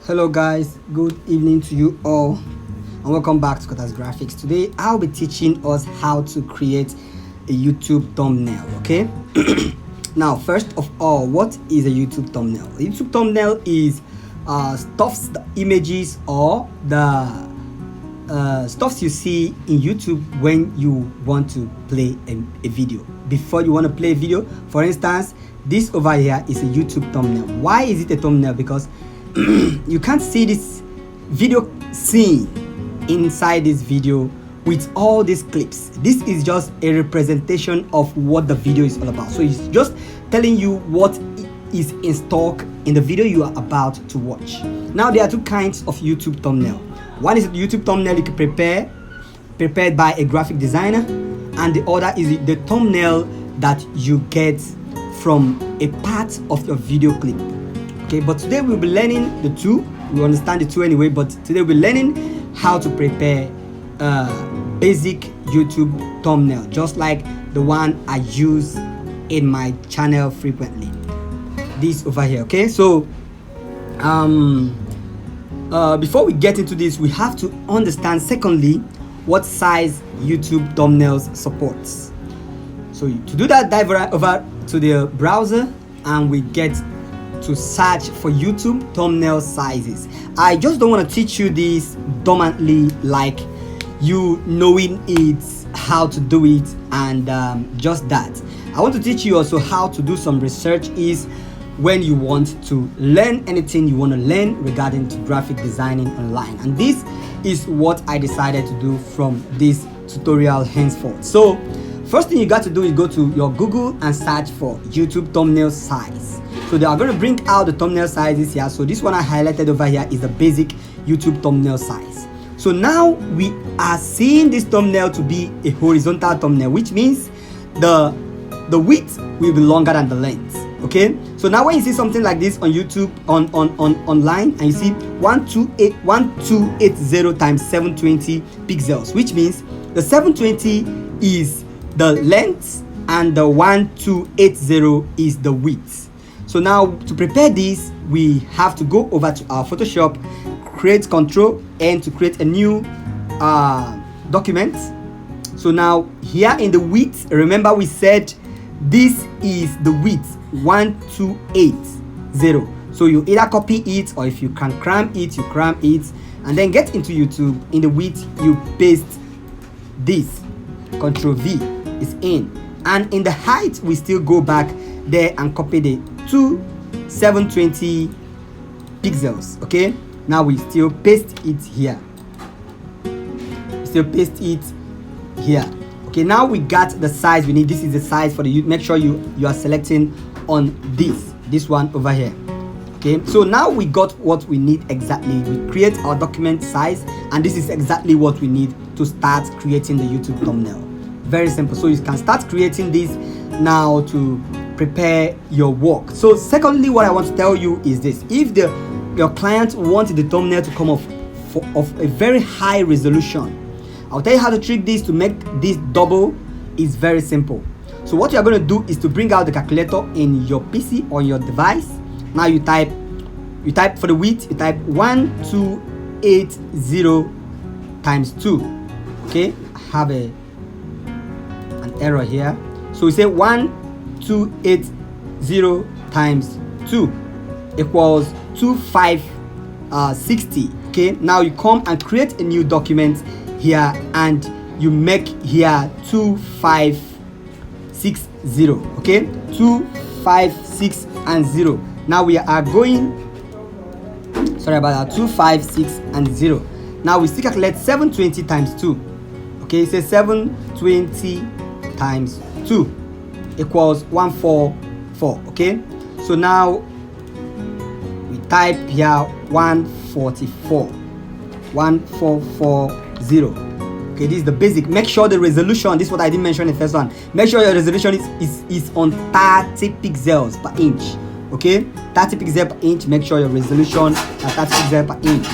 Hello guys, good evening to you all and welcome back to CatersGraphix. Today I'll be teaching us how to create a YouTube thumbnail. Okay. Now first of all, what is a YouTube thumbnail? A YouTube thumbnail is stuffs, the images or the stuffs you see in YouTube when you want to play a video. Before you want to play a video, for instance, this over here is a YouTube thumbnail. Why is it a thumbnail? Because you can't see this video scene inside this video with all these clips. This is just a representation of what the video is all about. So it's just telling you what is in stock in the video you are about to watch. Now there are two kinds of YouTube thumbnail. One is a YouTube thumbnail you can prepared by a graphic designer, and the other is the thumbnail that you get from a part of your video clip. Okay, but today we'll be learning the two. We understand the two anyway, but today we're learning how to prepare basic YouTube thumbnail, just like the one I use in my channel frequently. This over here. Okay, so before we get into this, we have to understand secondly what size YouTube thumbnails supports. So to do that, dive over to the browser and we get to search for YouTube thumbnail sizes. I just don't want to teach you this dormantly, like you knowing it, how to do it, and just that. I want to teach you also how to do some research is when you want to learn anything you want to learn regarding to graphic designing online. And this is what I decided to do from this tutorial henceforth. So first thing you got to do is go to your Google and search for YouTube thumbnail size. So they are going to bring out the thumbnail sizes here. So this one I highlighted over here is the basic YouTube thumbnail size. So now we are seeing this thumbnail to be a horizontal thumbnail, which means the width will be longer than the length. Okay, so now when you see something like this on YouTube online and you see 1280 times 720 pixels, which means the 720 is the length and the 1280 is the width. So now to prepare this, we have to go over to our Photoshop, create Control N to create a new document. So now here in the width, remember we said this is the width 1280. So you either copy it, or if you can cram it, you cram it, and then get into YouTube. In the width you paste this, Control V is in, and in the height we still go back there and copy the 720 pixels. Okay, now we still paste it here, Okay, now we got the size we need. This is the size for the, make sure you are selecting on this one over here. Okay, so now we got what we need exactly. We create our document size, and this is exactly what we need to start creating the YouTube thumbnail. Very simple. So you can start creating this now to prepare your work. So secondly, what I want to tell you is this: if your client wants the thumbnail to come off of a very high resolution, I'll tell you how to trick this to make this double. Is very simple. So what you are going to do is to bring out the calculator in your PC or your device. Now you type for the width, you type 1280 times 2. Okay, I have an error here. So we say 1280 times 2 equals 2560. Okay, now you come and create a new document here and you make here 2560. Okay, 256 and 0. Now we are going, sorry about that, 256 and 0. Now we still calculate 720 times 2. Okay, it says 720 times 2 equals 144. Okay, so now we type here 1440. Okay, this is the basic. Make sure the resolution, this is what I didn't mention in the first one, make sure your resolution is on 30 pixels per inch. Okay, 30 pixels per inch. Make sure your resolution is 30 pixels per inch,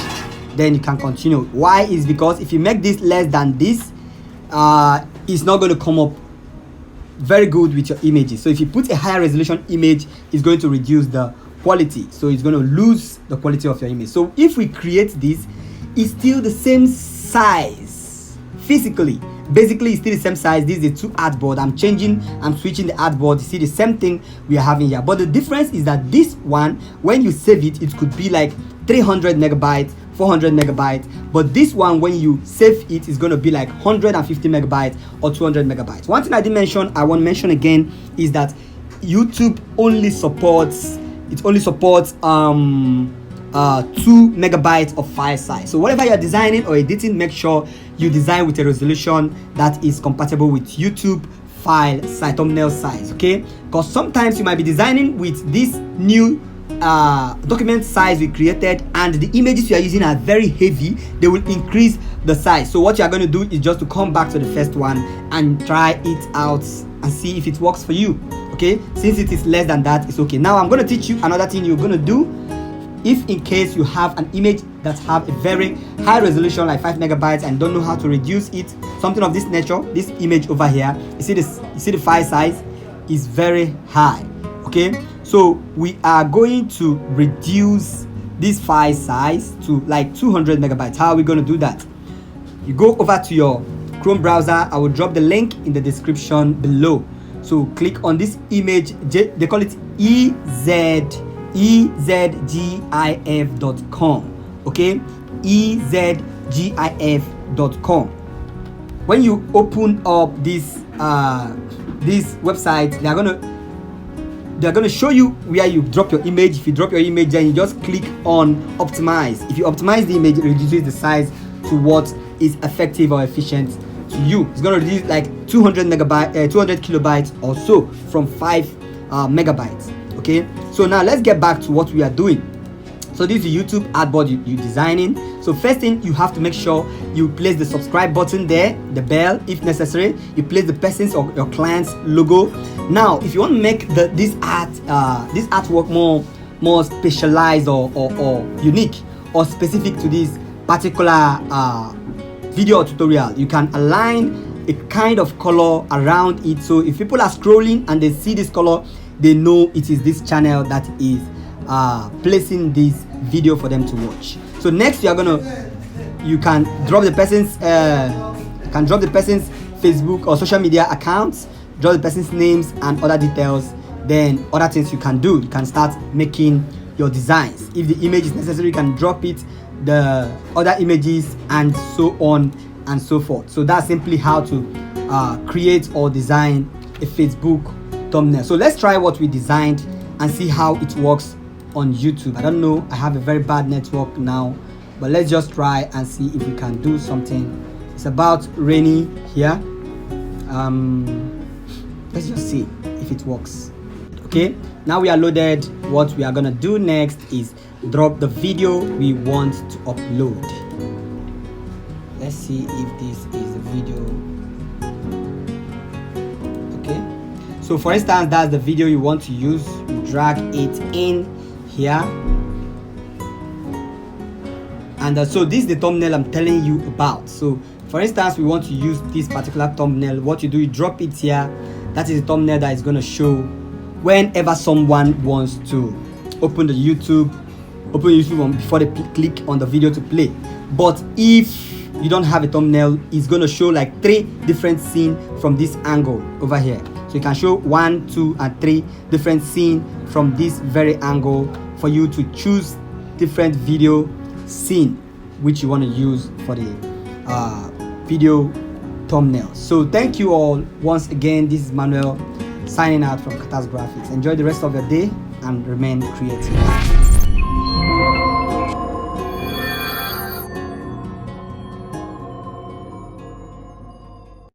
then you can continue. Why is because if you make this less than this, it's not going to come up very good with your images. So if you put a higher resolution image, it's going to reduce the quality, so it's going to lose the quality of your image. So if we create this, it's still the same size physically. Basically, it's still the same size. This is the two artboard. I'm switching the artboard. You see the same thing we are having here, but the difference is that this one, when you save it, it could be like 300 megabytes, 400 megabytes, but this one, when you save it, is going to be like 150 megabytes or 200 megabytes. One thing I didn't mention, I want to mention again, is that YouTube only supports 2 megabytes of file size. So whatever you're designing or editing, make sure you design with a resolution that is compatible with YouTube file size, thumbnail size, okay? Because sometimes you might be designing with this new document size we created, and the images you are using are very heavy. They will increase the size. So what you are going to do is just to come back to the first one and try it out and see if it works for you, okay? Since it is less than that, it's okay. Now I'm going to teach you another thing you're going to do if in case you have an image that have a very high resolution like 5 megabytes and don't know how to reduce it, something of this nature. This image over here, you see the file size is very high, okay? So we are going to reduce this file size to like 200 megabytes. How are we going to do that? You go over to your Chrome browser. I will drop the link in the description below. So click on this image. They call it ezgif.com, okay? ezgif.com. When you open up this website, they're gonna show you where you drop your image. If you drop your image, then you just click on optimize. If you optimize the image, it reduces the size to what is effective or efficient to you. It's gonna reduce like 200 kilobytes or so from 5 megabytes. Okay, so now let's get back to what we are doing. So this is the YouTube artboard you're designing. So first thing, you have to make sure you place the subscribe button there, the bell if necessary. You place the person's or your client's logo. Now if you want to make this artwork more specialized or unique or specific to this particular video or tutorial, you can align a kind of color around it. So if people are scrolling and they see this color, they know it is this channel that is placing this video for them to watch. So next, you can drop the person's Facebook or social media accounts, drop the person's names and other details. Then other things you can do, you can start making your designs. If the image is necessary, you can drop it, the other images, and so on and so forth. So that's simply how to create or design a Facebook thumbnail. So let's try what we designed and see how it works on YouTube. I don't know, I have a very bad network now, but let's just try and see if we can do something. It's about rainy here. Let's just see if it works. Okay, now we are loaded. What we are gonna do next is drop the video we want to upload. Let's see if this is a video. So for instance, that's the video you want to use. You drag it in here, and so this is the thumbnail I'm telling you about. So for instance, we want to use this particular thumbnail. What you do, you drop it here. That is the thumbnail that is going to show whenever someone wants to open YouTube before they click on the video to play. But if you don't have a thumbnail, it's going to show like 3 different scenes from this angle over here. So you can show 1, 2, and 3 different scenes from this very angle for you to choose different video scene which you want to use for the video thumbnail. So thank you all once again. This is Manuel signing out from CatersGraphix. Enjoy the rest of your day and remain creative.